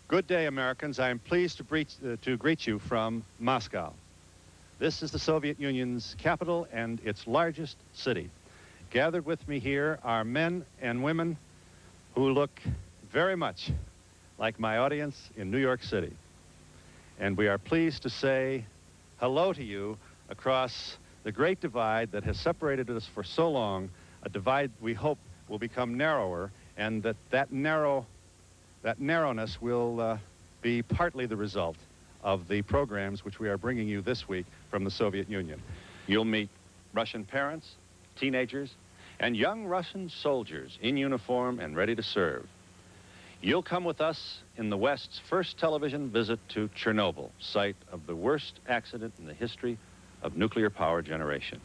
Good day, Americans. I am pleased to greet you from Moscow. This is the Soviet Union's capital and its largest city. Gathered with me here are men and women who look very much like my audience in New York City. And we are pleased to say hello to you across the great divide that has separated us for so long, a divide we hope will become narrower, and that narrowness will be partly the result of the programs which we are bringing you this week from the Soviet Union. You'll meet Russian parents, teenagers, and young Russian soldiers in uniform and ready to serve. You'll come with us in the West's first television visit to Chernobyl, site of the worst accident in the history of nuclear power generation.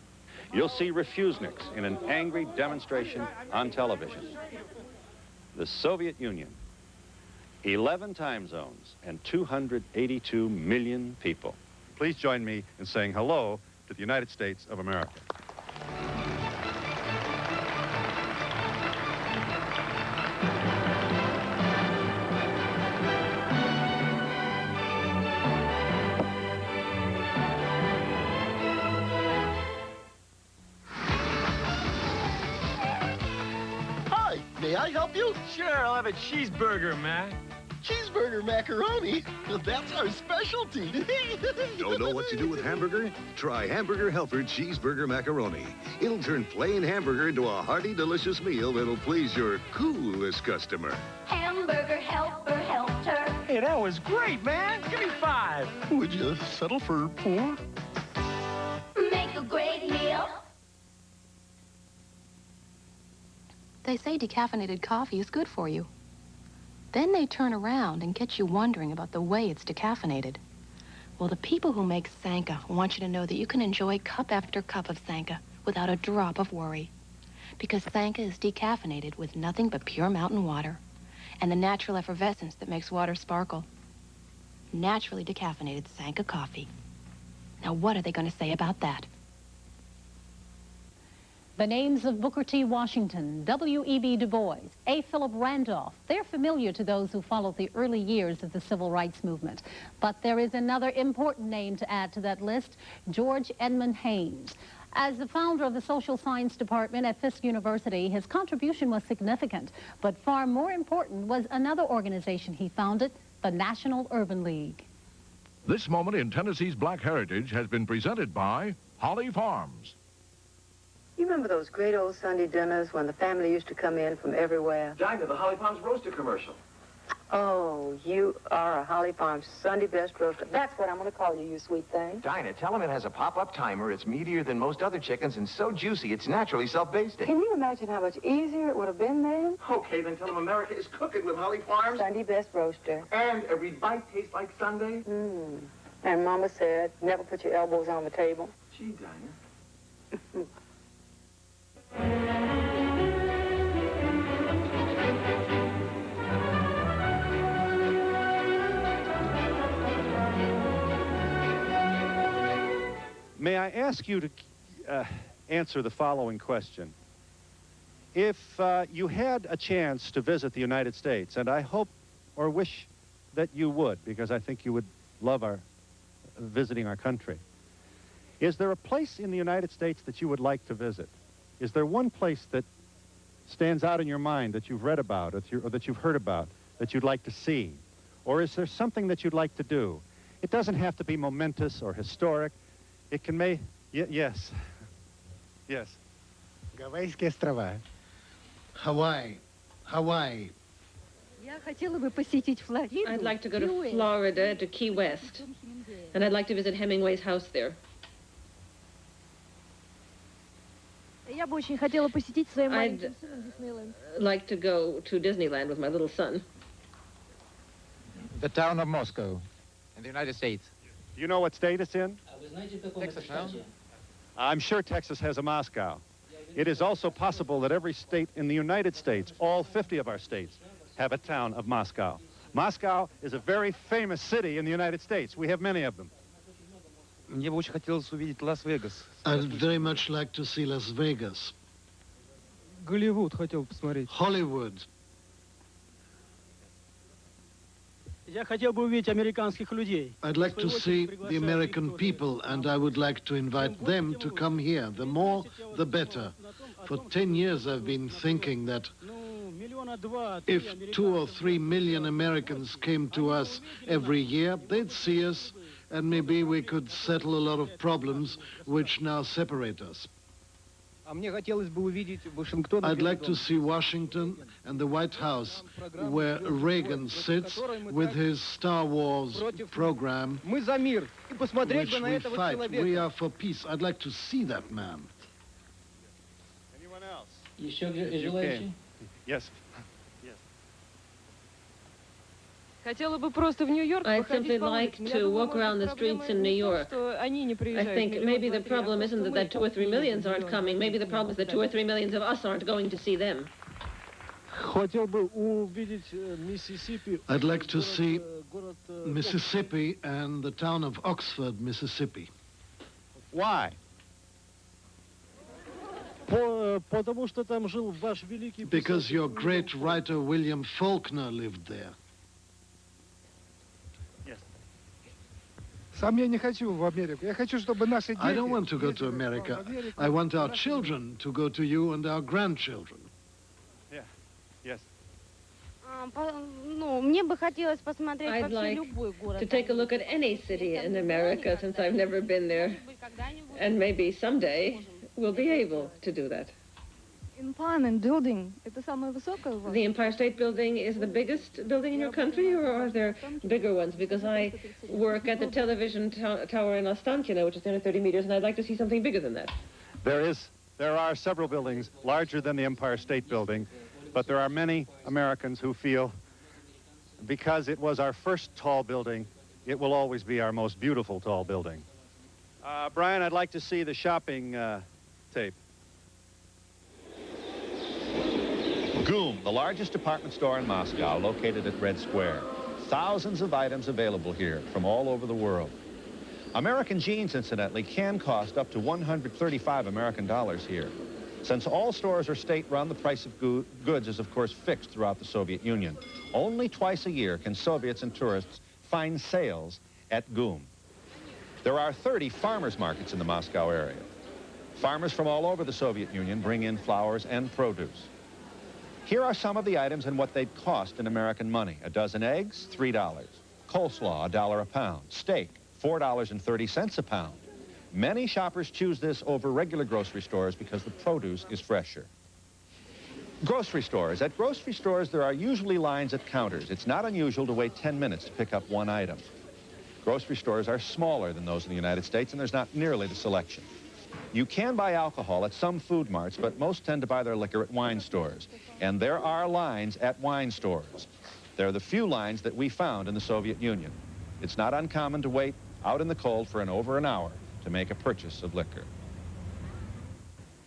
You'll see refuseniks in an angry demonstration on television. The Soviet Union, 11 time zones and 282 million people. Please join me in saying hello to the United States of America. Hi, may I help you? Sure, I'll have a cheeseburger, Mac. Cheeseburger macaroni? That's our specialty. Don't know what to do with hamburger? Try Hamburger Helper Cheeseburger Macaroni. It'll turn plain hamburger into a hearty, delicious meal that'll please your coolest customer. Hamburger Helper helped her. Hey, that was great, man. Give me 5. Would you settle for 4? Make a great meal. They say decaffeinated coffee is good for you. Then they turn around and get you wondering about the way it's decaffeinated. Well, the people who make Sanka want you to know that you can enjoy cup after cup of Sanka without a drop of worry. Because Sanka is decaffeinated with nothing but pure mountain water and the natural effervescence that makes water sparkle. Naturally decaffeinated Sanka coffee. Now, what are they going to say about that? The names of Booker T. Washington, W.E.B. Du Bois, A. Philip Randolph, they're familiar to those who followed the early years of the Civil Rights Movement. But there is another important name to add to that list, George Edmund Haynes. As the founder of the Social Science Department at Fisk University, his contribution was significant. But far more important was another organization he founded, the National Urban League. This moment in Tennessee's Black Heritage has been presented by Holly Farms. You remember those great old Sunday dinners when the family used to come in from everywhere? Dinah, the Holly Farms roaster commercial. Oh, you are a Holly Farms Sunday best roaster. That's what I'm going to call you, you sweet thing. Dinah, tell him it has a pop-up timer. It's meatier than most other chickens and so juicy it's naturally self-basting. Can you imagine how much easier it would have been then? Okay, then tell him America is cooking with Holly Farms. Sunday best roaster. And every bite tastes like Sunday. And Mama said, never put your elbows on the table. Gee, Dinah. May I ask you to answer the following question? If you had a chance to visit the United States, and I hope or wish that you would, because I think you would love visiting our country, is there a place in the United States that you would like to visit? Is there one place that stands out in your mind that you've read about or that you've heard about that you'd like to see? Or is there something that you'd like to do? It doesn't have to be momentous or historic. It can yes. Yes. Гавайские острова. Hawaii. Hawaii. I'd like to go to Florida, to Key West. And I'd like to visit Hemingway's house there. Я бы очень хотела посетить своим I'd like to go to Disneyland with my little son. The town of Moscow in the United States. Do you know what state it's in? Texas, no? I'm sure Texas has a Moscow. It is also possible that every state in the United States, all 50 of our states, have a town of Moscow. Moscow is a very famous city in the United States. We have many of them. Мне бы очень хотелось увидеть Лас-Вегас. I'd very much like to see Las Vegas. Голливуд хотел посмотреть. Hollywood. I'd like to see the American people, and I would like to invite them to come here. The more, the better. For 10 years, I've been thinking that if 2 or 3 million Americans came to us every year, they'd see us, and maybe we could settle a lot of problems which now separate us. I'd like to see Washington and the White House, where Reagan sits with his Star Wars program, which we fight. We are for peace. I'd like to see that man. Anyone else? You showed your Israeli? Yes. I'd simply like to walk around the streets in New York. I think maybe the problem isn't that 2 or 3 millions aren't coming. Maybe the problem is that 2 or 3 millions of us aren't going to see them. I'd like to see Mississippi and the town of Oxford, Mississippi. Why? Because your great writer William Faulkner lived there. I don't want to go to America. I want our children to go to you and our grandchildren. Yeah. Yes. I'd like to take a look at any city in America since I've never been there. And maybe someday we'll be able to do that. The Empire State Building is the biggest building in your country, or are there bigger ones? Because I work at the television tower in Ostankino, which is 230 meters, and I'd like to see something bigger than that. There are several buildings larger than the Empire State Building, but there are many Americans who feel because it was our first tall building, it will always be our most beautiful tall building. Brian, I'd like to see the shopping tape. GUM, the largest department store in Moscow, located at Red Square. Thousands of items available here from all over the world. American jeans, incidentally, can cost up to 135 American dollars here. Since all stores are state-run, the price of goods is, of course, fixed throughout the Soviet Union. Only twice a year can Soviets and tourists find sales at GUM. There are 30 farmers markets in the Moscow area. Farmers from all over the Soviet Union bring in flowers and produce. Here are some of the items and what they'd cost in American money. A dozen eggs, $3. Coleslaw, $1 a pound. Steak, $4.30 a pound. Many shoppers choose this over regular grocery stores because the produce is fresher. Grocery stores. At grocery stores, there are usually lines at counters. It's not unusual to wait 10 minutes to pick up one item. Grocery stores are smaller than those in the United States, and there's not nearly the selection. You can buy alcohol at some food marts, but most tend to buy their liquor at wine stores. And there are lines at wine stores. They're the few lines that we found in the Soviet Union. It's not uncommon to wait out in the cold for over an hour to make a purchase of liquor.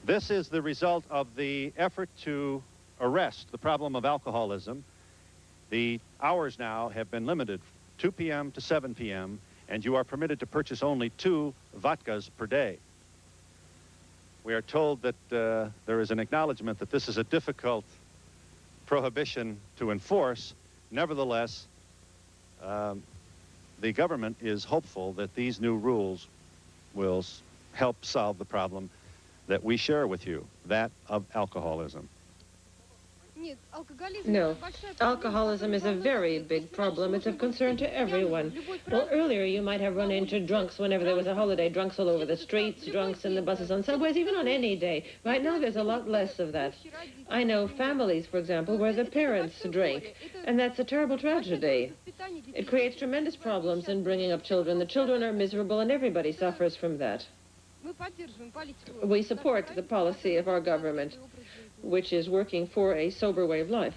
This is the result of the effort to arrest the problem of alcoholism. The hours now have been limited, 2 p.m. to 7 p.m., and you are permitted to purchase only 2 vodkas per day. We are told that there is an acknowledgement that this is a difficult prohibition to enforce. Nevertheless, the government is hopeful that these new rules will help solve the problem that we share with you, that of alcoholism. No, alcoholism is a very big problem. It's of concern to everyone. Well, earlier you might have run into drunks whenever there was a holiday, drunks all over the streets, drunks in the buses, on subways, even on any day. Right now there's a lot less of that. I know families, for example, where the parents drink, and that's a terrible tragedy. It creates tremendous problems in bringing up children. The children are miserable, and everybody suffers from that. We support the policy of our government, which is working for a sober way of life.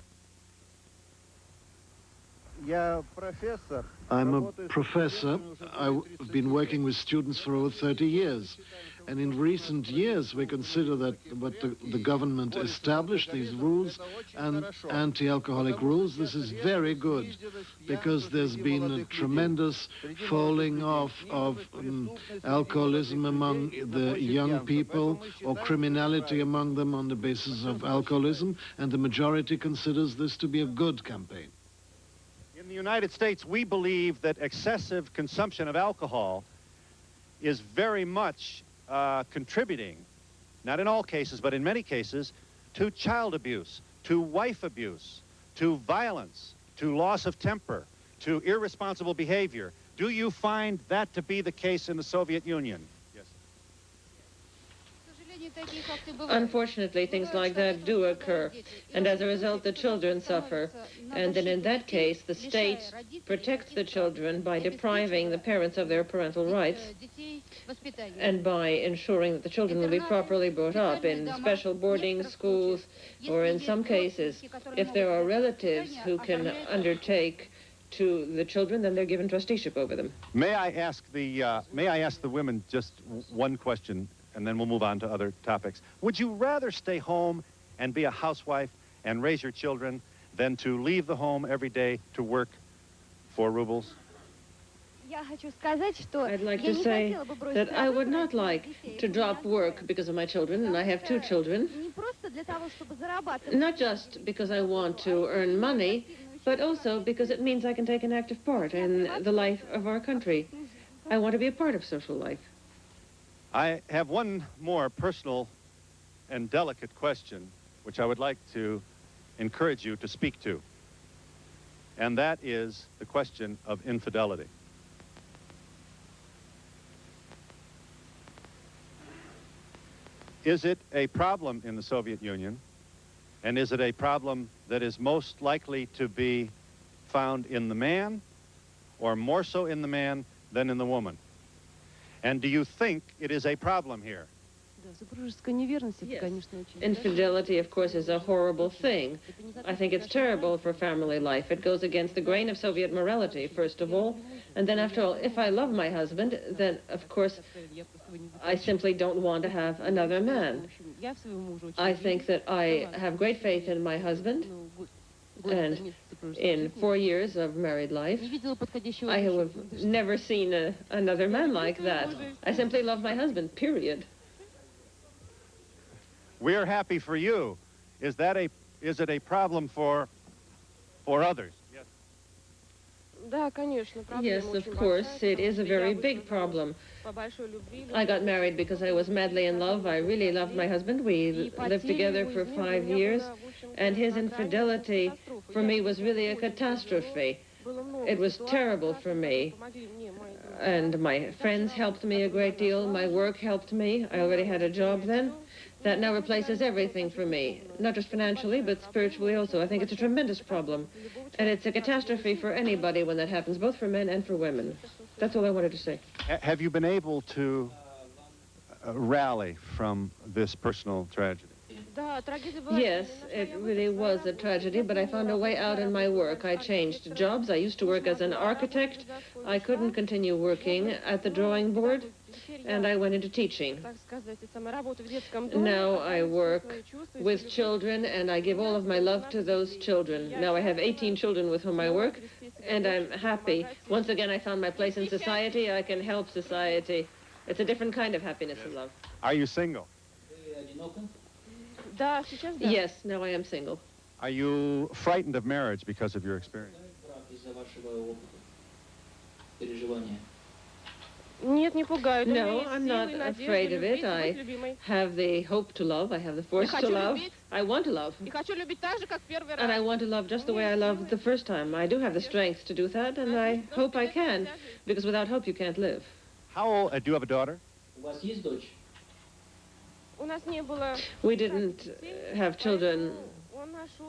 I'm a professor. I've been working with students for over 30 years. And in recent years, we consider that what the government established, these rules and anti-alcoholic rules, this is very good because there's been a tremendous falling off of alcoholism among the young people or criminality among them on the basis of alcoholism, and the majority considers this to be a good campaign. In the United States, we believe that excessive consumption of alcohol is very much contributing, not in all cases, but in many cases, to child abuse, to wife abuse, to violence, to loss of temper, to irresponsible behavior. Do you find that to be the case in the Soviet Union? Yes. Unfortunately, things like that do occur, and as a result, the children suffer. And then in that case, the state protects the children by depriving the parents of their parental rights and by ensuring that the children will be properly brought up in special boarding schools, or in some cases, if there are relatives who can undertake to the children, then they're given trusteeship over them. May I ask the women just one question, and then we'll move on to other topics. Would you rather stay home and be a housewife and raise your children than to leave the home every day to work for rubles? I'd like to say that I would not like to drop work because of my children, and I have 2 children. Not just because I want to earn money, but also because it means I can take an active part in the life of our country. I want to be a part of social life. I have one more personal and delicate question, which I would like to encourage you to speak to. And that is the question of infidelity. Is it a problem in the Soviet Union? And is it a problem that is most likely to be found in the man, or more so in the man than in the woman? And do you think it is a problem here? Yes. Infidelity, of course, is a horrible thing. I think it's terrible for family life. It goes against the grain of Soviet morality, first of all. And then, after all, if I love my husband, then, of course, I simply don't want to have another man. I think that I have great faith in my husband, and in 4 years of married life, I have never seen another man like that. I simply love my husband, period. We're happy for you. Is it a problem for others? Yes, of course, it is a very big problem. I got married because I was madly in love. I really loved my husband. We lived together for 5 years, and his infidelity for me was really a catastrophe. It was terrible for me, and my friends helped me a great deal. My work helped me. I already had a job then. That now replaces everything for me, not just financially, but spiritually also. I think it's a tremendous problem, and it's a catastrophe for anybody when that happens, both for men and for women. That's all I wanted to say. Have you been able to rally from this personal tragedy? Yes, it really was a tragedy, but I found a way out in my work. I changed jobs. I used to work as an architect. I couldn't continue working at the drawing board, and I went into teaching. Now I work with children, and I give all of my love to those children. Now I have 18 children with whom I work, and I'm happy. Once again, I found my place in society. I can help society. It's a different kind of happiness and love. Are you single? Yes, now I am single. Are you frightened of marriage because of your experience? No, I'm not afraid of it. I have the hope to love. I have the force to love. I want to love. And I want to love just the way I loved the first time. I do have the strength to do that, and I hope I can, because without hope you can't live. How old? Do you have a daughter? We didn't have children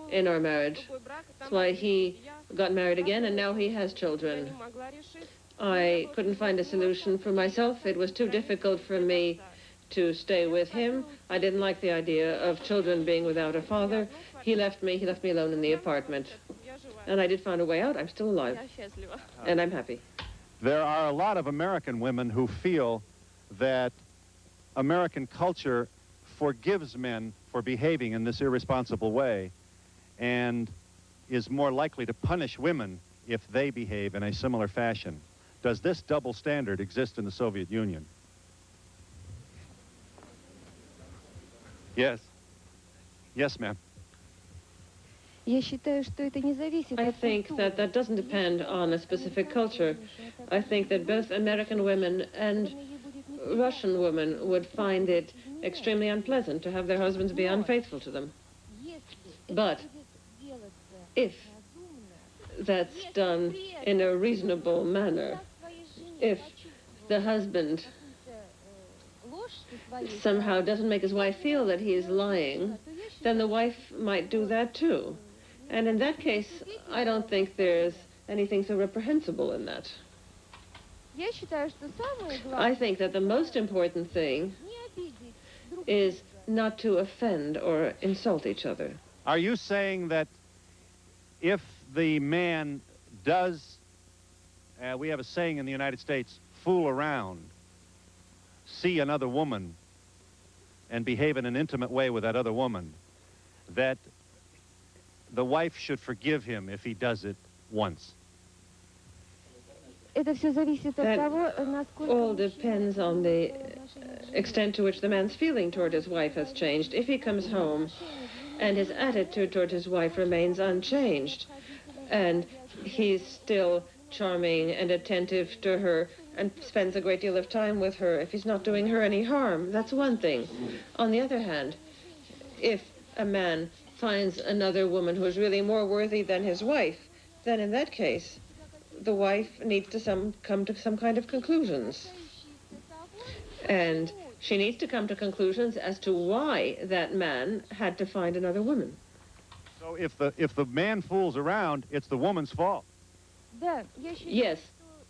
in our marriage. That's why he got married again, and now he has children. I couldn't find a solution for myself. It was too difficult for me to stay with him. I didn't like the idea of children being without a father. He left me alone in the apartment. And I did find a way out. I'm still alive. And I'm happy. There are a lot of American women who feel that American culture forgives men for behaving in this irresponsible way and is more likely to punish women if they behave in a similar fashion. Does this double standard exist in the Soviet Union? Yes. Yes, ma'am. Я считаю, что это не зависит I от think культуры. that doesn't depend on a specific culture. I think that both American women and Russian women would find it extremely unpleasant to have their husbands be unfaithful to them. But if that's done in a reasonable manner, if the husband somehow doesn't make his wife feel that he is lying, then the wife might do that too. And in that case, I don't think there's anything so reprehensible in that. Я считаю, что самое I главное think that the most important thing is not to offend or insult each other. Are you saying that if the man does, we have a saying in the United States, fool around, see another woman, and behave in an intimate way with that other woman, that the wife should forgive him if he does it once? это все зависит от That того, насколько all depends on the extent to which the man's feeling toward his wife has changed. If he comes home and his attitude toward his wife remains unchanged, and he's still charming and attentive to her and spends a great deal of time with her, if he's not doing her any harm, that's one thing. On the other hand, if a man finds another woman who is really more worthy than his wife, then in that case, the wife needs to come to some kind of conclusions. And she needs to come to conclusions as to why that man had to find another woman. So if the man fools around, it's the woman's fault. Да, я считаю, Yes,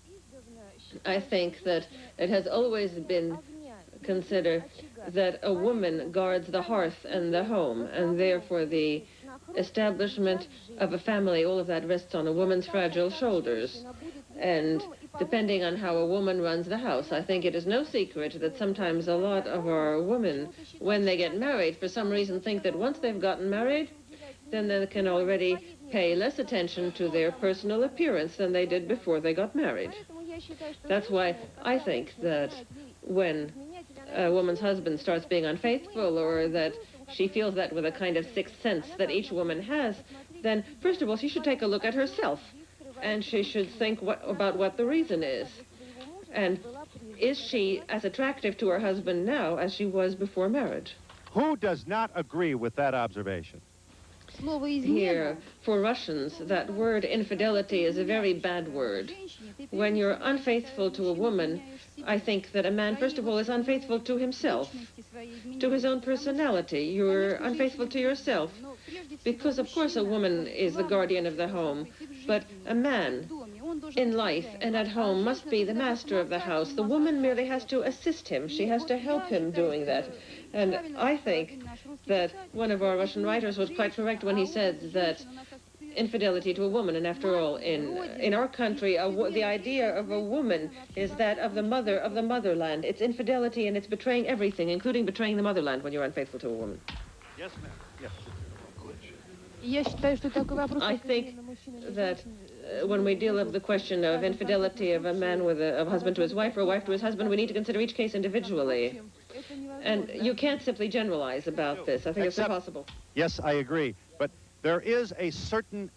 что издавна I think that it has always been considered that a woman guards the hearth and the home, and therefore the establishment of a family, all of that rests on a woman's fragile shoulders. And depending on how a woman runs the house, I think it is no secret that sometimes a lot of our women, when they get married, for some reason think that once they've gotten married, then they can already pay less attention to their personal appearance than they did before they got married. That's why I think that when a woman's husband starts being unfaithful, or that she feels that with a kind of sixth sense that each woman has, then first of all, she should take a look at herself, and she should think about what the reason is. And is she as attractive to her husband now as she was before marriage? Who does not agree with that observation? слово Here, измена for Russians, that word infidelity is a very bad word. When you're unfaithful to a woman, I think that a man, first of all, is unfaithful to himself, to his own personality. You're unfaithful to yourself. Because, of course, a woman is the guardian of the home, but a man in life and at home must be the master of the house. The woman merely has to assist him. She has to help him doing that. And I think that one of our Russian writers was quite correct when he said that infidelity to a woman, and after all, in our country, the idea of a woman is that of the motherland. It's infidelity, and it's betraying everything, including betraying the motherland when you're unfaithful to a woman. Yes, ma'am. Yes. Я считаю, что такой вопрос I think that when we deal with the question of infidelity of a man with a husband to his wife or a wife to his husband, we need to consider each case individually. And you can't simply generalize about this. I think it's impossible. Yes, I agree. But there is a certain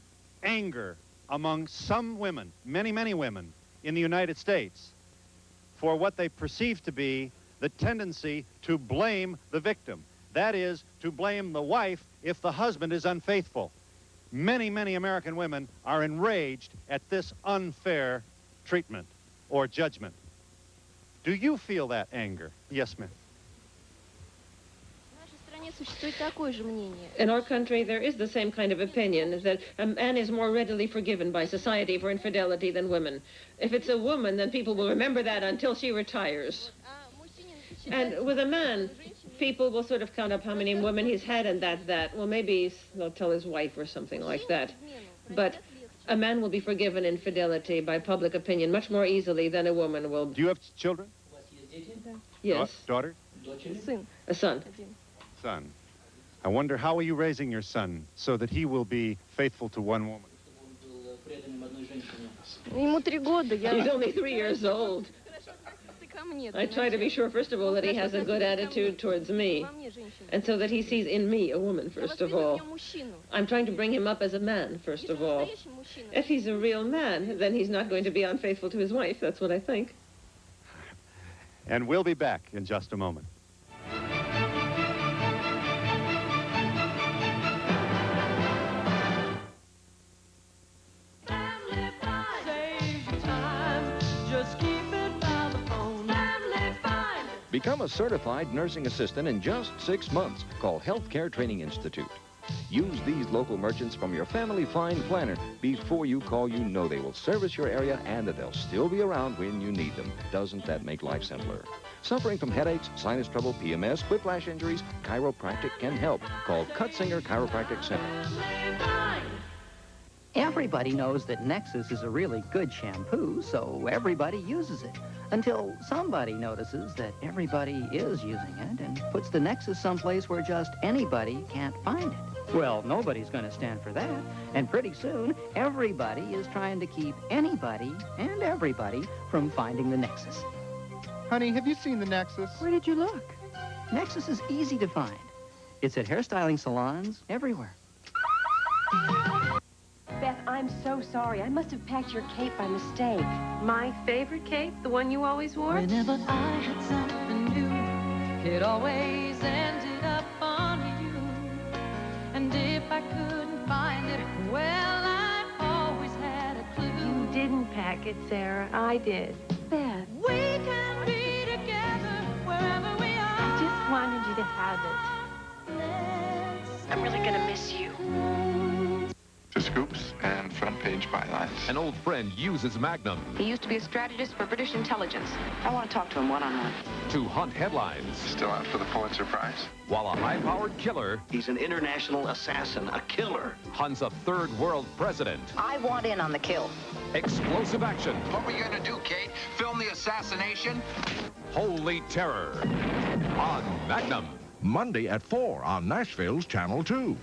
anger among some women, many, many women in the United States, for what they perceive to be the tendency to blame the victim. That is, to blame the wife if the husband is unfaithful. Many, many American women are enraged at this unfair treatment or judgment. Do you feel that anger? Yes, ma'am. существует такое же мнение. In our country, there is the same kind of opinion that a man is more readily forgiven by society for infidelity than women. If it's a woman, then people will remember that until she retires. And with a man, people will sort of count up how many women he's had and that. Well, maybe they'll tell his wife or something like that. But a man will be forgiven infidelity by public opinion much more easily than a woman will. Do you have children? Yes. Daughter? Сын. A son. Son. I wonder, how are you raising your son so that he will be faithful to one woman? Ему 3 года. He's only 3 years old. I try to be sure, first of all, that he has a good attitude towards me, and so that he sees in me a woman, first of all. I'm trying to bring him up as a man, first of all. If he's a real man, then he's not going to be unfaithful to his wife. That's what I think. And we'll be back in just a moment. Become a certified nursing assistant in just 6 months. Call Healthcare Training Institute. Use these local merchants from your Family Find Planner. Before you call, you know they will service your area and that they'll still be around when you need them. Doesn't that make life simpler? Suffering from headaches, sinus trouble, PMS, whiplash injuries, chiropractic can help. Call Cutsinger Chiropractic Center. Everybody knows that Nexus is a really good shampoo, so everybody uses it. Until somebody notices that everybody is using it and puts the Nexus someplace where just anybody can't find it. Well, nobody's going to stand for that. And pretty soon, everybody is trying to keep anybody and everybody from finding the Nexus. Honey, have you seen the Nexus? Where did you look? Nexus is easy to find. It's at hairstyling salons everywhere. Beth, I'm so sorry. I must have packed your cape by mistake. My favorite cape? The one you always wore? Whenever I had something new, it always ended up on you. And if I couldn't find it, well, I always had a clue. You didn't pack it, Sarah. I did. Beth. We can be together wherever we are. I just wanted you to have it. I'm really gonna miss you. To scoops and front-page bylines. An old friend uses Magnum He used to be a strategist for British intelligence. I want to talk to him one-on-one. to hunt headlines, Still out for the Pulitzer Prize? while a high-powered killer He's an international assassin, a killer. hunts a third world president. I want in on the kill. Explosive action, What were you gonna do, Kate? Film the assassination? holy terror. On Magnum. Monday at 4 on Nashville's Channel 2.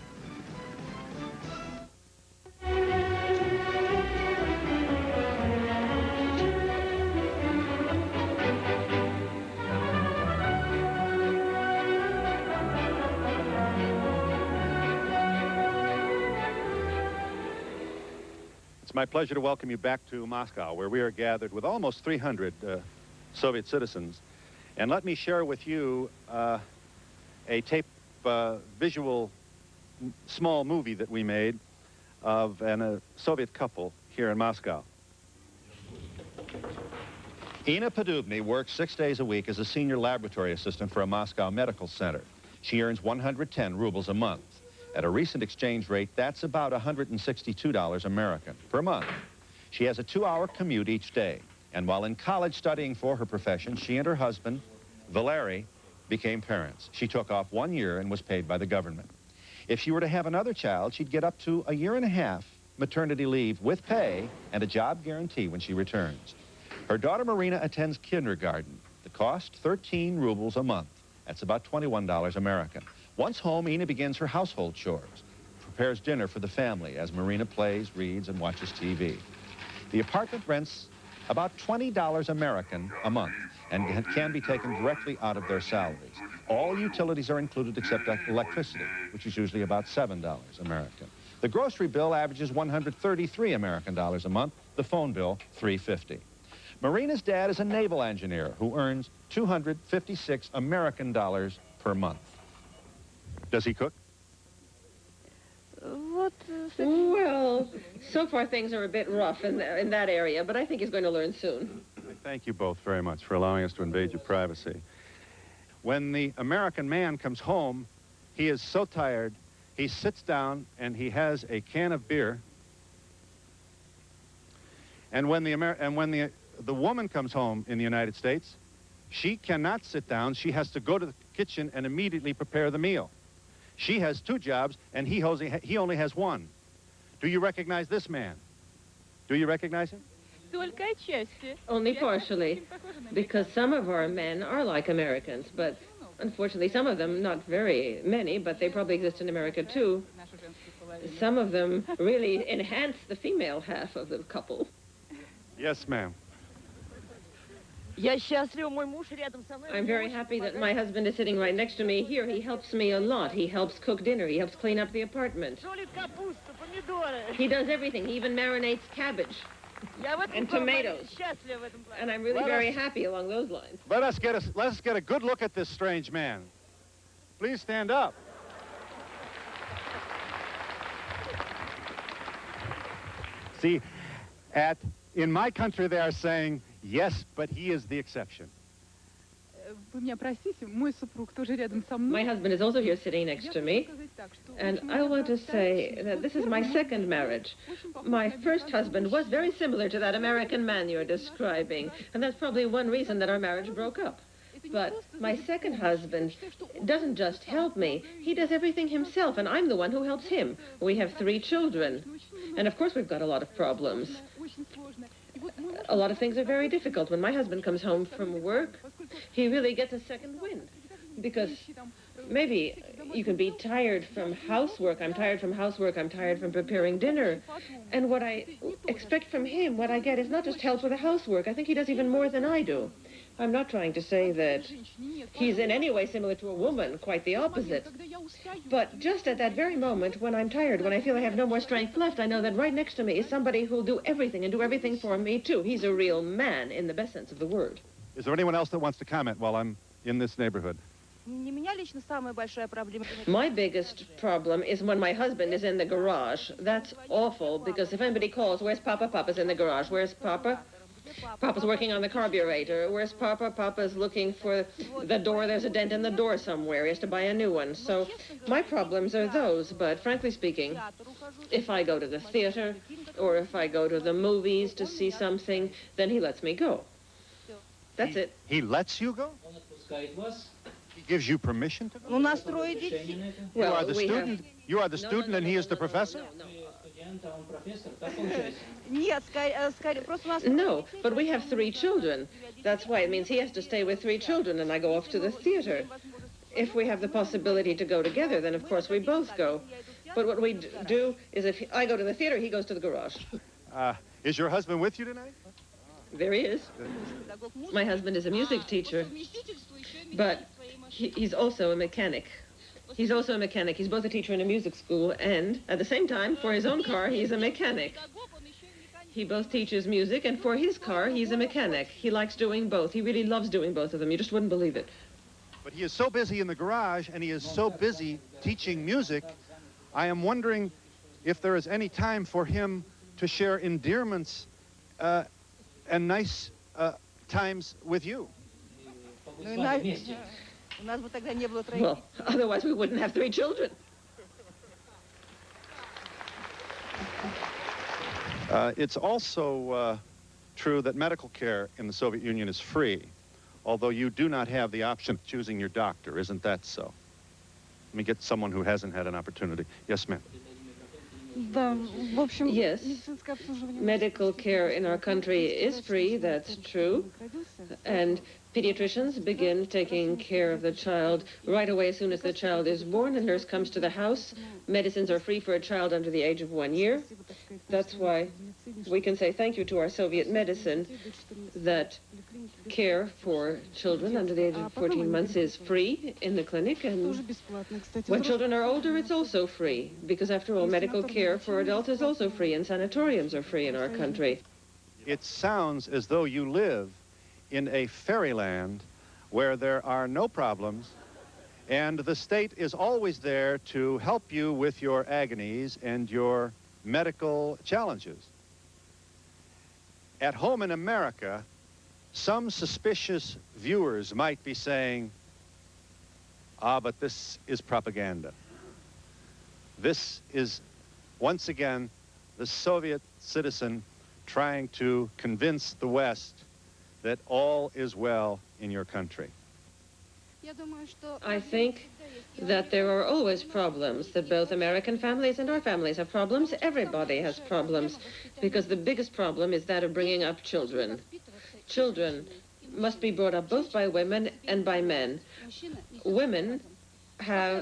It's my pleasure to welcome you back to Moscow, where we are gathered with almost 300 Soviet citizens. And let me share with you a tape visual small movie that we made of a Soviet couple here in Moscow. Ina Podubny works 6 days a week as a senior laboratory assistant for a Moscow medical center. She earns 110 rubles a month. At a recent exchange rate, that's about $162 American per month. She has a 2-hour commute each day. And while in college studying for her profession, she and her husband, Valery, became parents. She took off 1 year and was paid by the government. If she were to have another child, she'd get up to a 1.5 years maternity leave with pay and a job guarantee when she returns. Her daughter Marina attends kindergarten. The cost, 13 rubles a month. That's about $21 American. Once home, Ina begins her household chores, prepares dinner for the family as Marina plays, reads, and watches TV. The apartment rents about $20 American a month and can be taken directly out of their salaries. All utilities are included except electricity, which is usually about $7 American. The grocery bill averages 133 American dollars a month, the phone bill, $350. Marina's dad is a naval engineer who earns 256 American dollars per month. Does he cook? Well, so far things are a bit rough in that area, but I think he's going to learn soon. Thank you both very much for allowing us to invade your privacy. When the American man comes home, he is so tired, he sits down and he has a can of beer. And when the woman comes home in the United States, she cannot sit down. She has to go to the kitchen and immediately prepare the meal. She has 2 jobs, and he only has 1. Do you recognize this man? Do you recognize him? Only partially, because some of our men are like Americans, but unfortunately some of them, not very many, but they probably exist in America too, some of them really enhance the female half of the couple. Yes, ma'am. I'm very happy that my husband is sitting right next to me here. He helps me a lot. He helps cook dinner. He helps clean up the apartment. He does everything. He even marinates cabbage and tomatoes. And I'm really very happy along those lines. Let us get a good look at this strange man. Please stand up. See, in my country they are saying, yes, but he is the exception. Вы меня простите, мой супруг тоже рядом со мной. My husband is also here sitting next to me. And I want to say that this is my second marriage. My first husband was very similar to that American man you're describing. And that's probably one reason that our marriage broke up. But my second husband doesn't just help me. He does everything himself, and I'm the one who helps him. We have 3 children. And of course we've got a lot of problems. A lot of things are very difficult. When my husband comes home from work, he really gets a second wind. Because maybe you can be tired from housework. I'm tired from housework. I'm tired from preparing dinner. And what I expect from him, what I get, is not just help with the housework. I think he does even more than I do. I'm not trying to say that he's in any way similar to a woman, quite the opposite. But just at that very moment, when I'm tired, when I feel I have no more strength left, I know that right next to me is somebody who'll do everything and do everything for me, too. He's a real man in the best sense of the word. Is there anyone else that wants to comment while I'm in this neighborhood? My biggest problem is when my husband is in the garage. That's awful, because if anybody calls, where's Papa? Papa's in the garage. Where's Papa? Papa's working on the carburetor. Where's Papa? Papa's looking for the door. There's a dent in the door somewhere. He has to buy a new one. So my problems are those. But frankly speaking, if I go to the theater or if I go to the movies to see something, then he lets me go. That's it. He lets you go? He gives you permission to go? You are the student. You are the student and he is the professor? No, but we have 3 children. That's why it means he has to stay with 3 children and I go off to the theater. If we have the possibility to go together, then of course we both go. But what we do is if I go to the theater, he goes to the garage. Is your husband with you tonight? There he is. My husband is a music teacher, but he's also a mechanic. He's also a mechanic. He's both a teacher and a music school, and at the same time, for his own car, he's a mechanic. He both teaches music, and for his car, he's a mechanic. He likes doing both. He really loves doing both of them. You just wouldn't believe it. But he is so busy in the garage, and he is so busy teaching music, I am wondering if there is any time for him to share endearments and nice times with you. Well, otherwise we wouldn't have 3 children. It's also true that medical care in the Soviet Union is free, although you do not have the option of choosing your doctor. Isn't that so? Let me get someone who hasn't had an opportunity. Yes, ma'am. Yes, medical care in our country is free, that's true. And pediatricians begin taking care of the child right away as soon as the child is born. A nurse comes to the house. Medicines are free for a child under the age of 1 year. That's why we can say thank you to our Soviet medicine that care for children under the age of 14 months is free in the clinic. And when children are older, it's also free. Because after all, medical care for adults is also free, and sanatoriums are free in our country. It sounds as though you live in a fairyland where there are no problems, and the state is always there to help you with your agonies and your medical challenges. At home in America, some suspicious viewers might be saying, but this is propaganda. This is, once again, the Soviet citizen trying to convince the West that all is well in your country. I think that there are always problems, that both American families and our families have problems. Everybody has problems, because the biggest problem is that of bringing up children. Children must be brought up both by women and by men. Women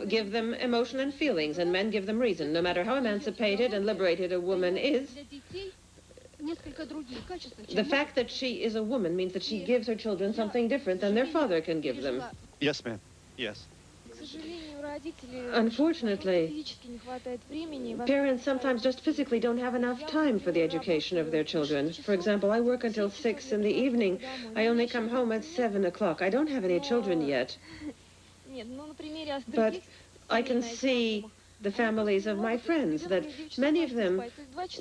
give them emotion and feelings, and men give them reason. No matter how emancipated and liberated a woman is, The fact that she is a woman means that she gives her children something different than their father can give them. Yes, ma'am. Yes. Unfortunately, parents sometimes just physically don't have enough time for the education of their children. For example, I work until 6 in the evening. I only come home at 7 o'clock. I don't have any children yet. But I can see the families of my friends, that many of them,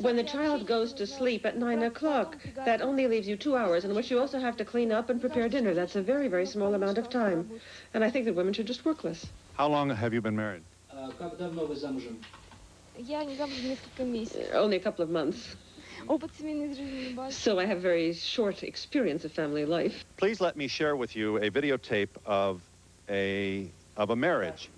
when the child goes to sleep at 9 o'clock, that only leaves you 2 hours in which you also have to clean up and prepare dinner. That's a very, very small amount of time. And I think that women should just work less. How long have you been married? Only a couple of months. So I have very short experience of family life. Please let me share with you a videotape of a marriage.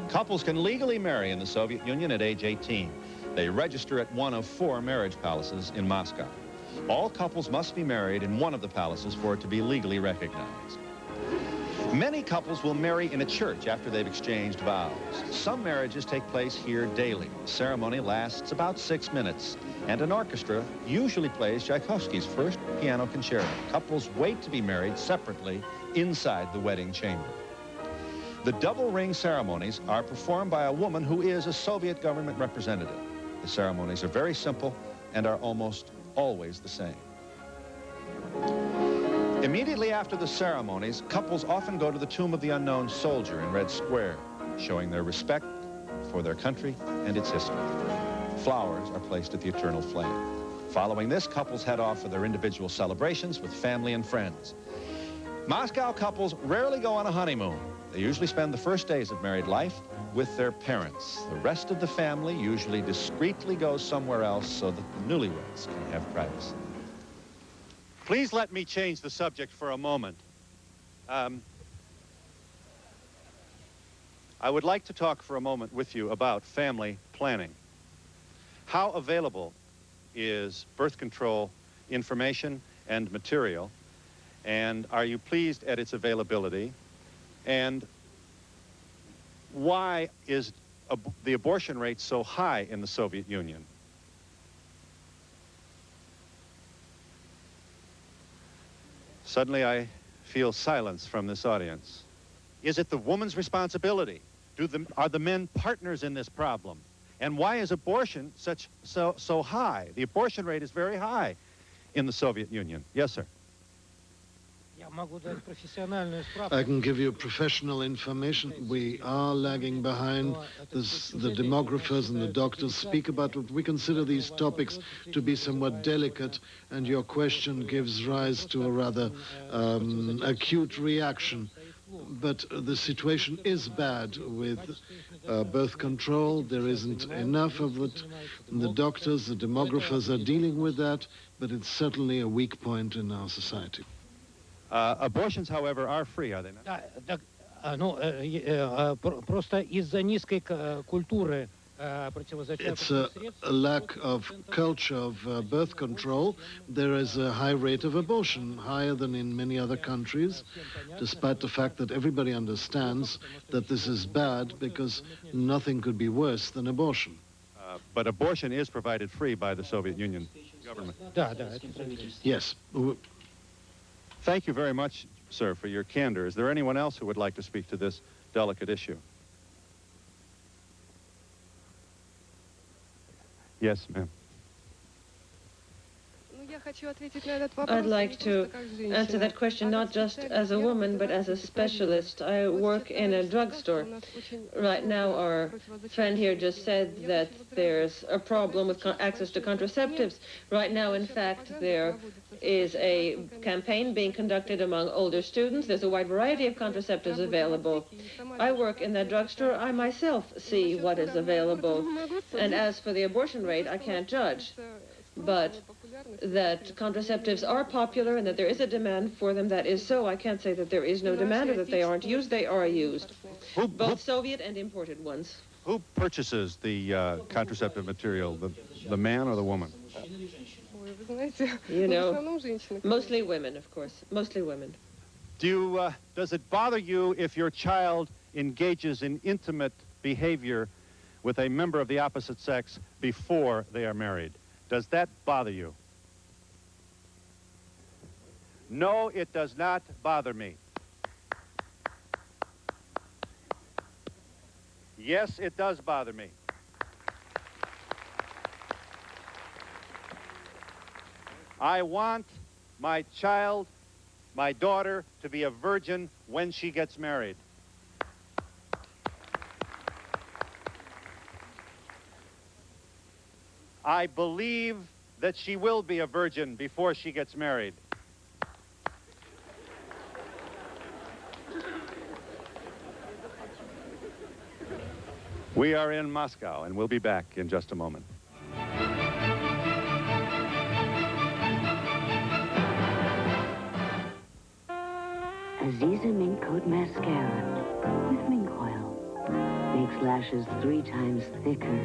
Couples can legally marry in the Soviet Union at age 18. They register at one of 4 marriage palaces in Moscow. All couples must be married in one of the palaces for it to be legally recognized. Many couples will marry in a church after they've exchanged vows. Some marriages take place here daily. The ceremony lasts about 6 minutes, and an orchestra usually plays Tchaikovsky's first piano concerto. Couples wait to be married separately inside the wedding chamber. The double ring ceremonies are performed by a woman who is a Soviet government representative. The ceremonies are very simple and are almost always the same. Immediately after the ceremonies, couples often go to the tomb of the unknown soldier in Red Square, showing their respect for their country and its history. Flowers are placed at the eternal flame. Following this, couples head off for their individual celebrations with family and friends. Moscow couples rarely go on a honeymoon. They usually spend the first days of married life with their parents. The rest of the family usually discreetly goes somewhere else so that the newlyweds can have privacy. Please let me change the subject for a moment. I would like to talk for a moment with you about family planning. How available is birth control information and material? And are you pleased at its availability? And why is the abortion rate so high in the Soviet Union? Suddenly I feel silence from this audience. Is it the woman's responsibility? Are the men partners in this problem? And why is abortion so high? The abortion rate is very high in the Soviet Union. Yes, sir. I can give you professional information. We are lagging behind. The demographers and the doctors speak about what we consider these topics to be somewhat delicate, and your question gives rise to a rather acute reaction. But the situation is bad with birth control. There isn't enough of it. The doctors, the demographers are dealing with that, but it's certainly a weak point in our society. Abortions, however, are free, are they not? It's a lack of culture of birth control. There is a high rate of abortion, higher than in many other countries, despite the fact that everybody understands that this is bad because nothing could be worse than abortion. But abortion is provided free by the Soviet Union government. Yes. Thank you very much, sir, for your candor. Is there anyone else who would like to speak to this delicate issue? Yes, ma'am. I'd like to answer that question not just as a woman, but as a specialist. I work in a drugstore. Right now, our friend here just said that there's a problem with access to contraceptives. Right now, in fact, there is a campaign being conducted among older students. There's a wide variety of contraceptives available. I work in that drugstore. I myself see what is available. And as for the abortion rate, I can't judge. But that contraceptives are popular and that there is a demand for them, that is so. I can't say that there is no demand or that they aren't used. They are used, both Soviet and imported ones. Who purchases the contraceptive material, the man or the woman? You know, mostly women, of course, mostly women. Does it bother you if your child engages in intimate behavior with a member of the opposite sex before they are married? Does that bother you? No, it does not bother me. Yes, it does bother me. I want my child, my daughter, to be a virgin when she gets married. I believe that she will be a virgin before she gets married. We are in Moscow, and we'll be back in just a moment. Aziza Mink Coat Mascara with mink oil makes lashes 3 times thicker,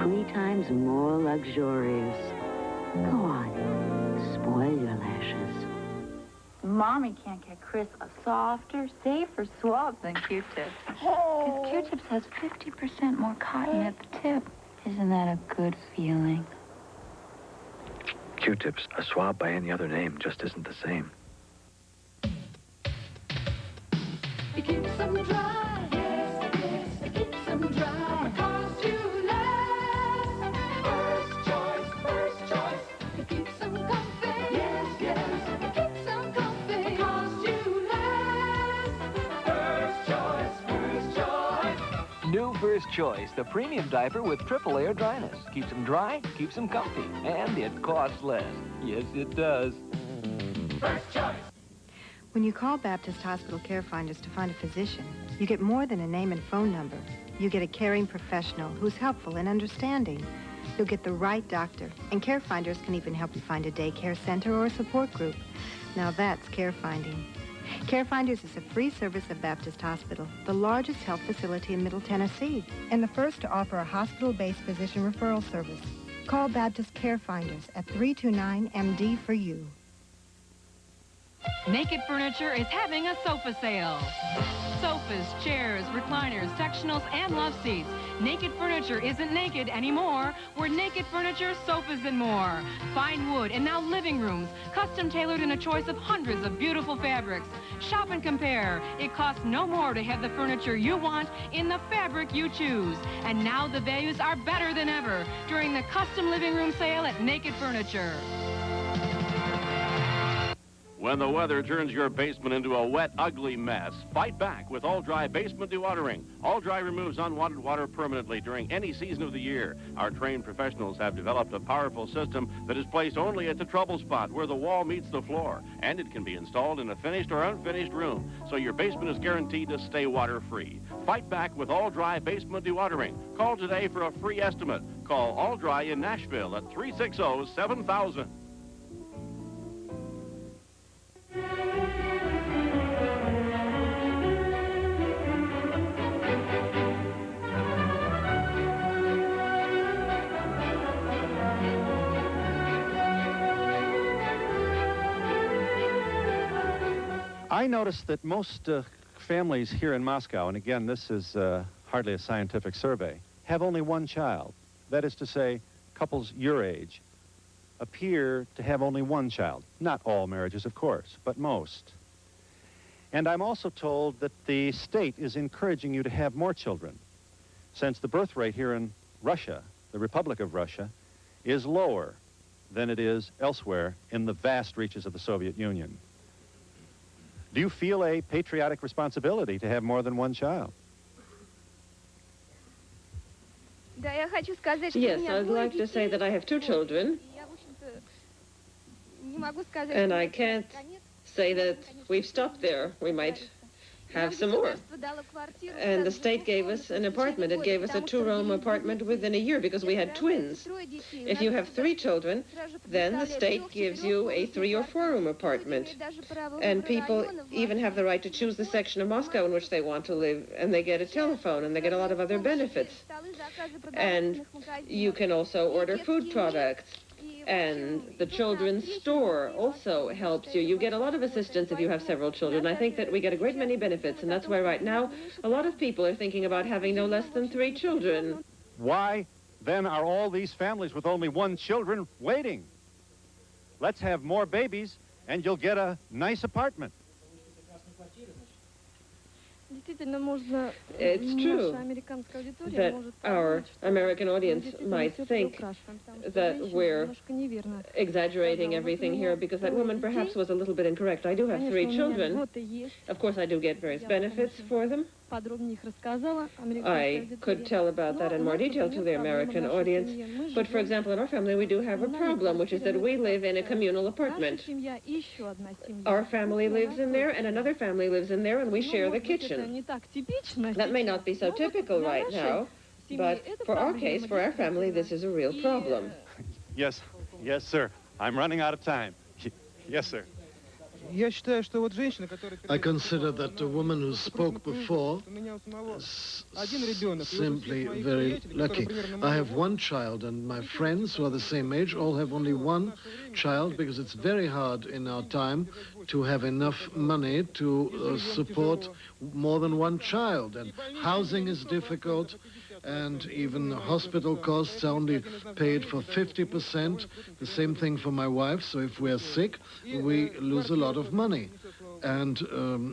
3 times more luxurious. Go on, spoil your lashes. Mommy can't get Chris a softer, safer swab than Q-tips. Because Q-tips has 50% more cotton at the tip. Isn't that a good feeling? Q-tips, a swab by any other name, just isn't the same. It keeps them dry, yes, yes, it keeps them dry. Because you last. First choice. It keeps them comfy, yes, yes, it keeps them comfy. Because you last. First choice. New First Choice, the premium diaper with triple layer dryness. Keeps them dry, keeps them comfy, and it costs less. Yes, it does. First choice. When you call Baptist Hospital Care Finders to find a physician, you get more than a name and phone number. You get a caring professional who's helpful and understanding. You'll get the right doctor, and Care Finders can even help you find a daycare center or a support group. Now that's care finding. Care Finders is a free service of Baptist Hospital, the largest health facility in Middle Tennessee, and the first to offer a hospital-based physician referral service. Call Baptist Care Finders at 329-MD for you. Naked Furniture is having a sofa sale. Sofas, chairs, recliners, sectionals, and love seats. Naked Furniture isn't naked anymore. We're Naked Furniture, sofas, and more. Fine wood and now living rooms, custom tailored in a choice of hundreds of beautiful fabrics. Shop and compare. It costs no more to have the furniture you want in the fabric you choose. And now the values are better than ever during the custom living room sale at Naked Furniture. When the weather turns your basement into a wet, ugly mess, fight back with all-dry basement dewatering. All-dry removes unwanted water permanently during any season of the year. Our trained professionals have developed a powerful system that is placed only at the trouble spot where the wall meets the floor, and it can be installed in a finished or unfinished room, so your basement is guaranteed to stay water-free. Fight back with all-dry basement dewatering. Call today for a free estimate. Call All-Dry in Nashville at 360-7000. I noticed that most families here in Moscow, and again, this is hardly a scientific survey, have only one child. That is to say, couples your age appear to have only one child. Not all marriages, of course, but most. And I'm also told that the state is encouraging you to have more children, since the birth rate here in Russia, the Republic of Russia, is lower than it is elsewhere in the vast reaches of the Soviet Union. Do you feel a patriotic responsibility to have more than one child? Yes, I'd like to say that I have 2 children, and I can't say that we've stopped there. We might have some more. And the state gave us an apartment. It gave us a 2-room apartment within a year because we had twins. If you have 3 children, then the state gives you a 3- or 4-room apartment. And people even have the right to choose the section of Moscow in which they want to live, and they get a telephone, and they get a lot of other benefits. And you can also order food products. And the children's store also helps you. You get a lot of assistance if you have several children. I think that we get a great many benefits, and that's why right now a lot of people are thinking about having no less than 3 children. Why then are all these families with only one children waiting? Let's have more babies, and you'll get a nice apartment. It's true that our American audience might think that we're exaggerating everything here because that woman perhaps was a little bit incorrect. I do have 3 children. Of course, I do get various benefits for them. I could tell about that in more detail to the American audience. But for example, in our family, we do have a problem, which is that we live in a communal apartment. Our family lives in there, and another family lives in there, and we share the kitchen. That may not be so typical right now, but for our case, for our family, this is a real problem. Yes, yes, sir. I'm running out of time. Yes, sir. I consider that the woman who spoke before is simply very lucky. I have 1 child, and my friends who are the same age all have only 1 child, because it's very hard in our time to have enough money to support more than 1 child. And housing is difficult, and even hospital costs are only paid for 50%. The same thing for my wife. So if we're sick, we lose a lot of money. And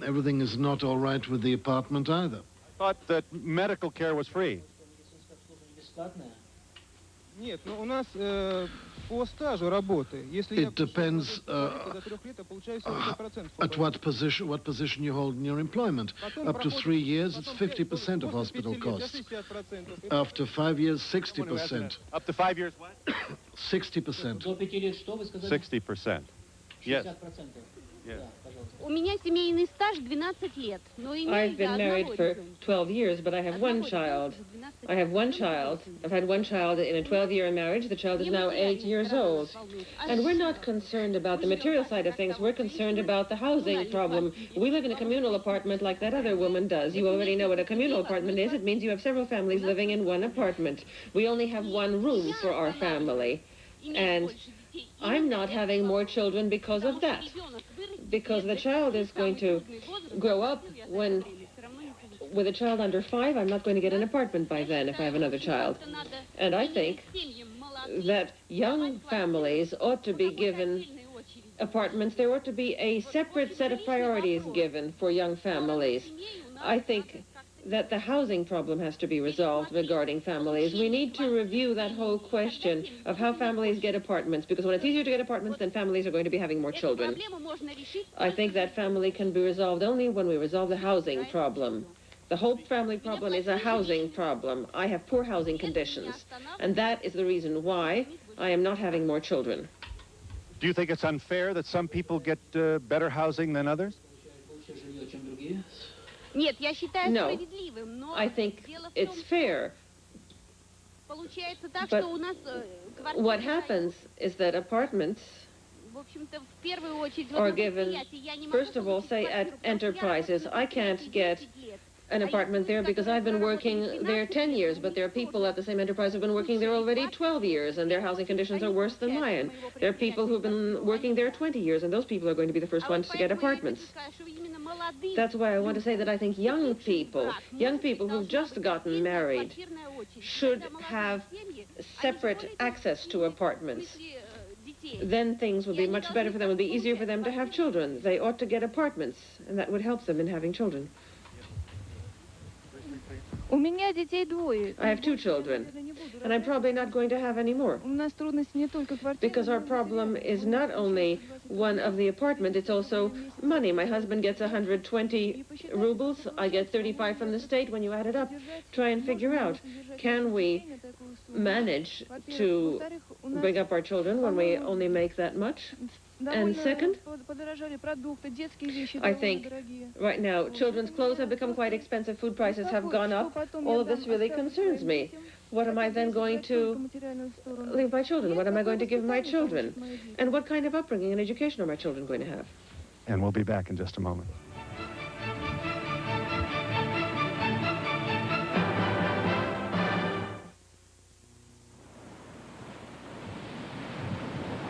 everything is not all right with the apartment either. I thought that medical care was free. It depends at what position you hold in your employment. Up to 3 years, it's 50% of hospital costs. After 5 years, 60%. Up to 5 years, what? 60%. 60%. Yes. Yes. I've been married for 12 years, but I have 1 child. I have 1 child. I've had 1 child in a 12-year marriage. The child is now 8 years old. And we're not concerned about the material side of things. We're concerned about the housing problem. We live in a communal apartment like that other woman does. You already know what a communal apartment is. It means you have several families living in 1 apartment. We only have 1 room for our family. And I'm not having more children because of that. Because the child is going to grow up with a child under 5, I'm not going to get an apartment by then if I have another child. And I think that young families ought to be given apartments. There ought to be a separate set of priorities given for young families. I think that the housing problem has to be resolved regarding families. We need to review that whole question of how families get apartments, because when it's easier to get apartments, then families are going to be having more children. I think that family can be resolved only when we resolve the housing problem. The whole family problem is a housing problem. I have poor housing conditions, and that is the reason why I am not having more children. Do you think it's unfair that some people get better housing than others? No, I think it's fair. But what happens is that apartments are given, first of all, say at enterprises. I can't get an apartment there because I've been working there 10 years, but there are people at the same enterprise who've been working there already 12 years, and their housing conditions are worse than mine. There are people who've been working there 20 years, and those people are going to be the first ones to get apartments. That's why I want to say that I think young people who've just gotten married should have separate access to apartments. Then things will be much better for them. It will be easier for them to have children. They ought to get apartments, and that would help them in having children. I have 2 children, and I'm probably not going to have any more. Because our problem is not only one of the apartment, it's also money. My husband gets 120 rubles. I get 35 from the state. When you add it up, try and figure out, can we manage to bring up our children when we only make that much? And second, I think right now children's clothes have become quite expensive. Food prices have gone up. All of this really concerns me. What am I then going to leave my children? What am I going to give my children? And what kind of upbringing and education are my children going to have? And we'll be back in just a moment.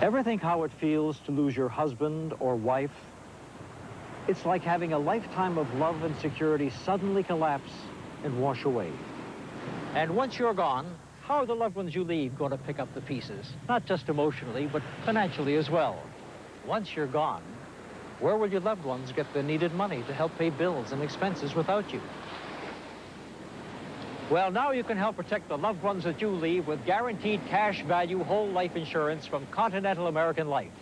Ever think how it feels to lose your husband or wife? It's like having a lifetime of love and security suddenly collapse and wash away. And once you're gone, How are the loved ones you leave going to pick up the pieces? Not just emotionally, but financially as well. Once you're gone, where will your loved ones get the needed money to help pay bills and expenses without you? Well, now you can help protect the loved ones that you leave with guaranteed cash value whole life insurance from Continental American Life,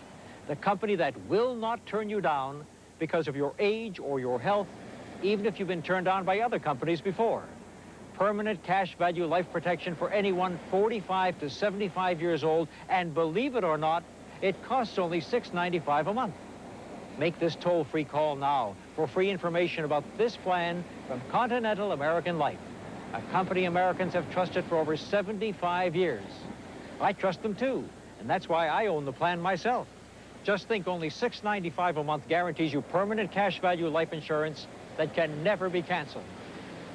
the company that will not turn you down because of your age or your health, even if you've been turned down by other companies before. Permanent cash value life protection for anyone 45 to 75 years old, and believe it or not, it costs only $6.95 a month. Make this toll-free call now for free information about this plan from Continental American Life, a company Americans have trusted for over 75 years. I trust them too, and that's why I own the plan myself. Just think, only $6.95 a month guarantees you permanent cash value life insurance that can never be canceled.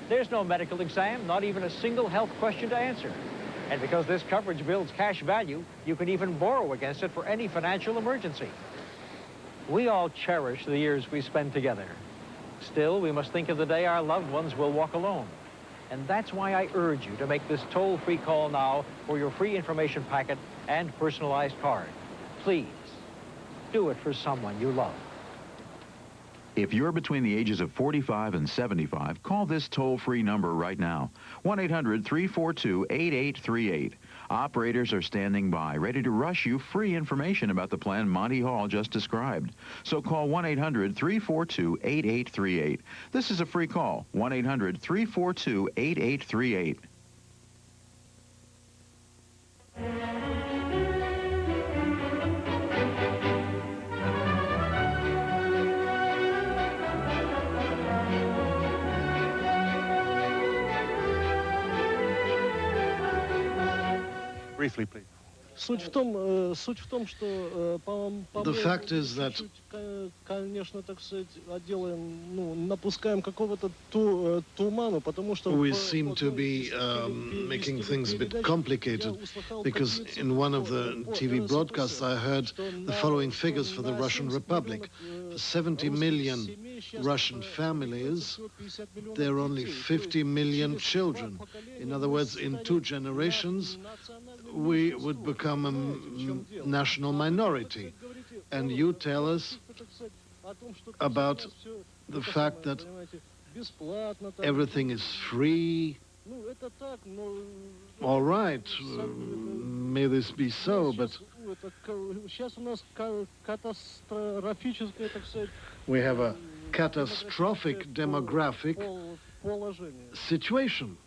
There's no medical exam, not even a single health question to answer. And because this coverage builds cash value, you can even borrow against it for any financial emergency. We all cherish the years we spend together. Still, we must think of the day our loved ones will walk alone. And that's why I urge you to make this toll-free call now for your free information packet and personalized card. Please, do it for someone you love. If you're between the ages of 45 and 75, call this toll-free number right now, 1-800-342-8838. Operators are standing by, ready to rush you free information about the plan Monty Hall just described. So call 1-800-342-8838. This is a free call, 1-800-342-8838. Briefly, please. The fact is that we seem to be making things a bit complicated, because in one of the TV broadcasts I heard the following figures for the Russian Republic. For 70 million Russian families, there are only 50 million children. In other words, in 2 generations, we would become a national minority. And you tell us about the fact that everything is free. All right, may this be so, but we have a catastrophic demographic situation.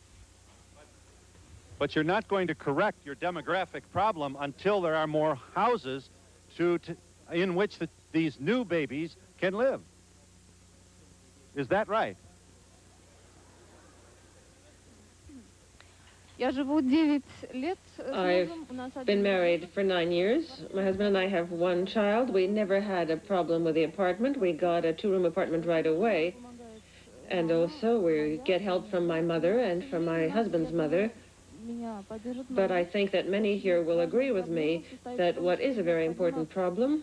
But you're not going to correct your demographic problem until there are more houses in which these new babies can live. Is that right? I've been married for 9 years. My husband and I have 1 child. We never had a problem with the apartment. We got a 2-room apartment right away. And also we get help from my mother and from my husband's mother. But I think that many here will agree with me that what is a very important problem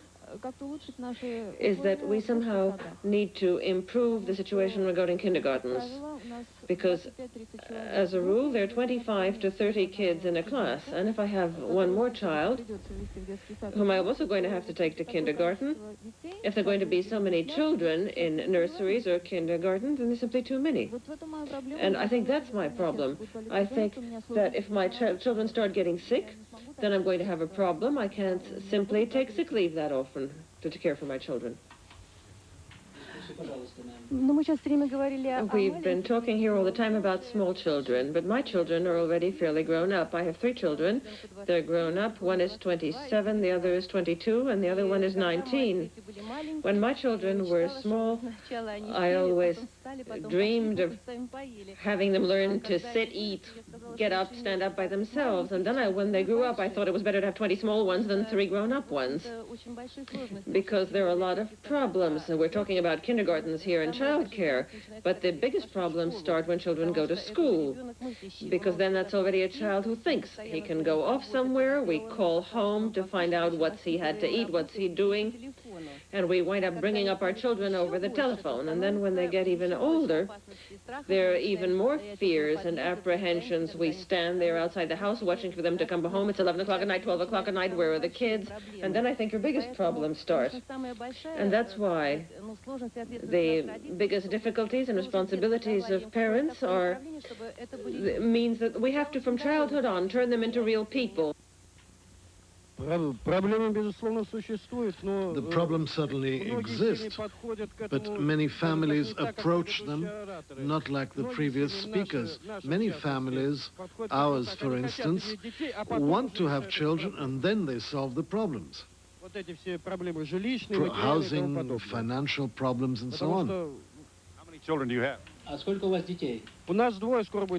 is that we somehow need to improve the situation regarding kindergartens. Because, as a rule, there are 25 to 30 kids in a class. And if I have 1 more child, whom I'm also going to have to take to kindergarten, if there are going to be so many children in nurseries or kindergarten, then there's simply too many. And I think that's my problem. I think that if my children start getting sick, then I'm going to have a problem. I can't simply take sick leave that often to care for my children. We've been talking here all the time about small children, but my children are already fairly grown up. I have 3 children. They're grown up. One is 27, the other is 22, and the other one is 19. When my children were small, I always dreamed of having them learn to sit, eat, get up, stand up by themselves. And then when they grew up, I thought it was better to have 20 small ones than 3 grown-up ones, because there are a lot of problems. We're talking about kindergartens here and child care, but the biggest problems start when children go to school, because then that's already a child who thinks he can go off somewhere. We call home to find out what's he had to eat, what's he doing, and we wind up bringing up our children over the telephone. And then when they get even older, there are even more fears and apprehensions. We stand there outside the house watching for them to come home. It's 11 o'clock at night, 12 o'clock at night. Where are the kids? And then I think your biggest problems start. And that's why the biggest difficulties and responsibilities of parents means that we have to, from childhood on, turn them into real people. The problem certainly exists, but many families approach them not like the previous speakers. Many families, ours for instance, want to have children and then they solve the problems. Housing, financial problems and so on. How many children do you have?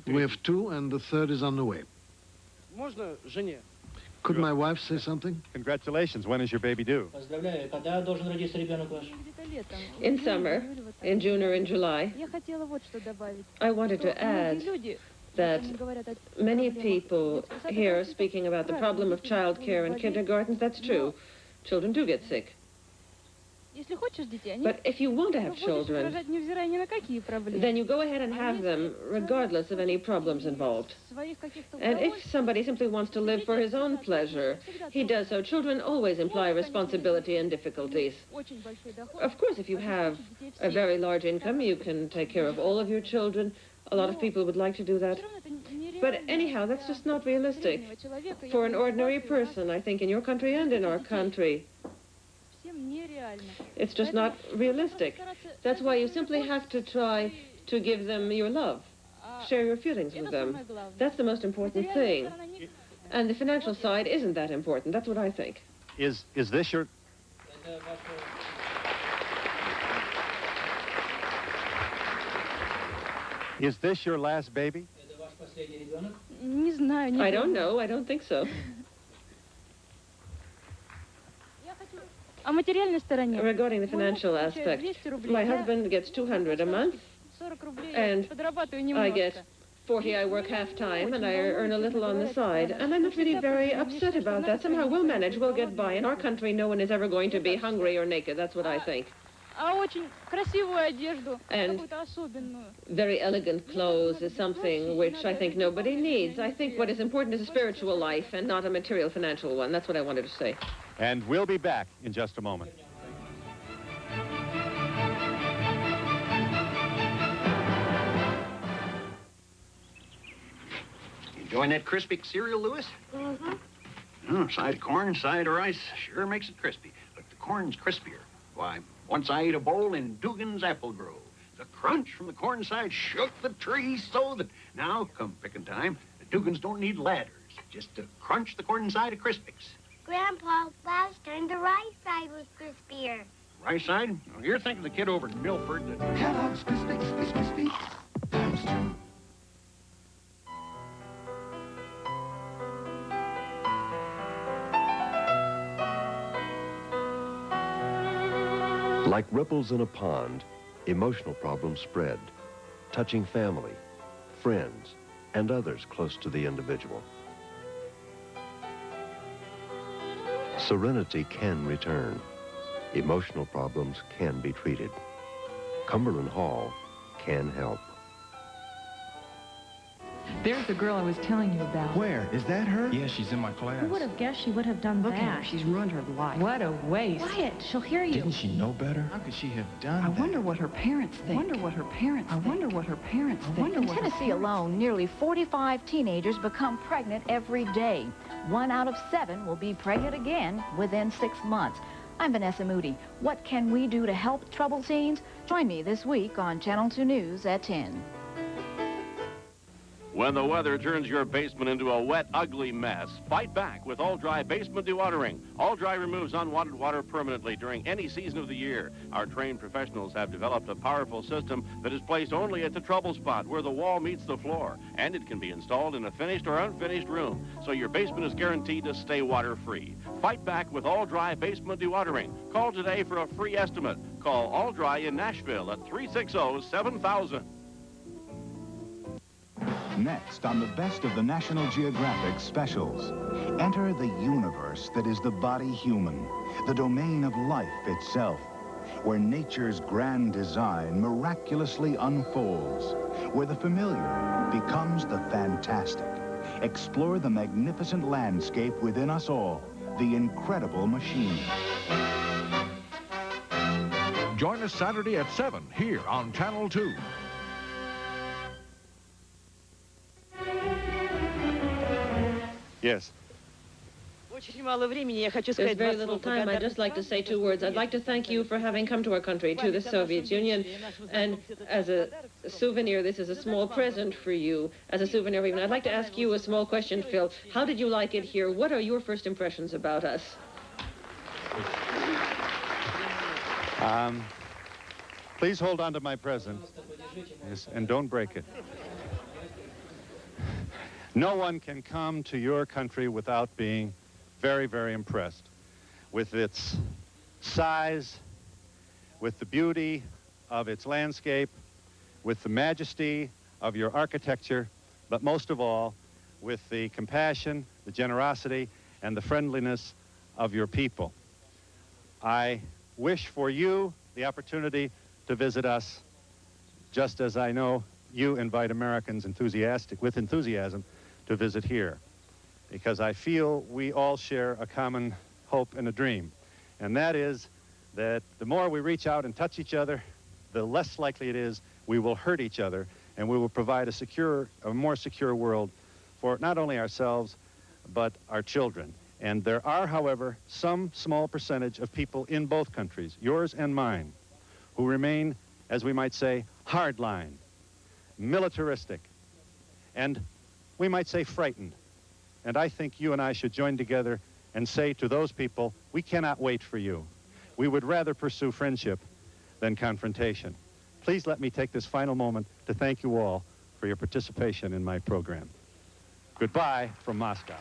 We have 2 and the 3rd is on the way. Could my wife say something? Congratulations. When is your baby due? In summer, in June or in July. I wanted to add that many people here are speaking about the problem of child care in kindergartens. That's true. Children do get sick. But if you want to have children, then you go ahead and have them regardless of any problems involved. And if somebody simply wants to live for his own pleasure, he does so. Children always imply responsibility and difficulties. Of course, if you have a very large income, you can take care of all of your children. A lot of people would like to do that. But anyhow, that's just not realistic. For an ordinary person, I think, in your country and in our country, it's just not realistic. That's why you simply have to try to give them your love. Share your feelings with them. That's the most important thing. And the financial side isn't that important. That's what I think. Is this your... Is this your last baby? I don't know. I don't think so. Regarding the financial aspect, my husband gets 200 a month, and I get 40. I work half-time, and I earn a little on the side, and I'm not really very upset about that. Somehow we'll manage, we'll get by. In our country, no one is ever going to be hungry or naked. That's what I think. And very elegant clothes is something which I think nobody needs. I think what is important is a spiritual life and not a material financial one. That's what I wanted to say. And we'll be back in just a moment. Enjoying that crispy cereal, Louis? Mm-hmm. Oh, side of corn, side of rice, sure makes it crispy. But the corn's crispier. Why, once I ate a bowl in Dugan's Apple Grove. The crunch from the corn side shook the tree so that now, come picking time, the Dugans don't need ladders, just to crunch the corn side of Crispix. Grandpa, last time the right side was crispier. Right side? Well, you're thinking the kid over at Milford that... Kellogg's Crispix is crispy times 2. Like ripples in a pond, emotional problems spread, touching family, friends, and others close to the individual. Serenity can return. Emotional problems can be treated. Cumberland Hall can help. There's the girl I was telling you about. Where? Is that her? Yeah, she's in my class. Who would have guessed she would have done Look that? at her. She's ruined her life. What a waste. Quiet. She'll hear you. Didn't she know better? How could she have done I that? wonder what her parents think. I wonder what her parents think. I wonder what her parents think. In Tennessee alone, nearly 45 teenagers become pregnant every day. 1 out of 7 will be pregnant again within 6 months. I'm Vanessa Moody. What can we do to help troubled teens? Join me this week on Channel 2 News at 10. When the weather turns your basement into a wet, ugly mess, fight back with All-Dry Basement Dewatering. All-Dry removes unwanted water permanently during any season of the year. Our trained professionals have developed a powerful system that is placed only at the trouble spot where the wall meets the floor, and it can be installed in a finished or unfinished room, so your basement is guaranteed to stay water-free. Fight back with All-Dry Basement Dewatering. Call today for a free estimate. Call All-Dry in Nashville at 360-7000. Next on the best of the National Geographic specials, enter the universe that is the body human, the domain of life itself, where nature's grand design miraculously unfolds, where the familiar becomes the fantastic. Explore the magnificent landscape within us all, the incredible machine. Join us Saturday at 7 here on Channel 2. Yes. There's very little time. I'd just like to say 2 words. I'd like to thank you for having come to our country, to the Soviet Union. And as a souvenir, this is a small present for you. As a souvenir, even. I'd like to ask you a small question, Phil. How did you like it here? What are your first impressions about us? Please hold on to my present. Yes, and don't break it. No one can come to your country without being very, very impressed with its size, with the beauty of its landscape, with the majesty of your architecture, but most of all, with the compassion, the generosity, and the friendliness of your people. I wish for you the opportunity to visit us, just as I know you invite Americans with enthusiasm to visit here, because I feel we all share a common hope and a dream, and that is that the more we reach out and touch each other, the less likely it is we will hurt each other, and we will provide a more secure world for not only ourselves, but our children. And there are, however, some small percentage of people in both countries, yours and mine, who remain, as we might say, hardline, militaristic, and we might say frightened. And I think you and I should join together and say to those people, we cannot wait for you. We would rather pursue friendship than confrontation. Please let me take this final moment to thank you all for your participation in my program. Goodbye from Moscow.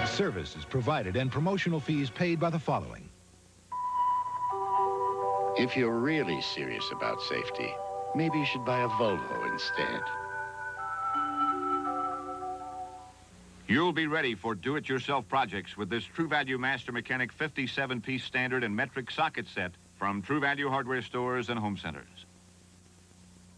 Services provided and promotional fees paid by the following. If you're really serious about safety, maybe you should buy a Volvo instead. You'll be ready for do-it-yourself projects with this True Value Master Mechanic 57-piece standard and metric socket set from True Value hardware stores and home centers.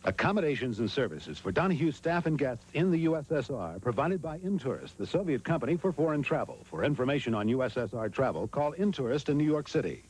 Accommodations and services for Donahue staff and guests in the USSR provided by Intourist, the Soviet company for foreign travel. For information on USSR travel, call Intourist in New York City.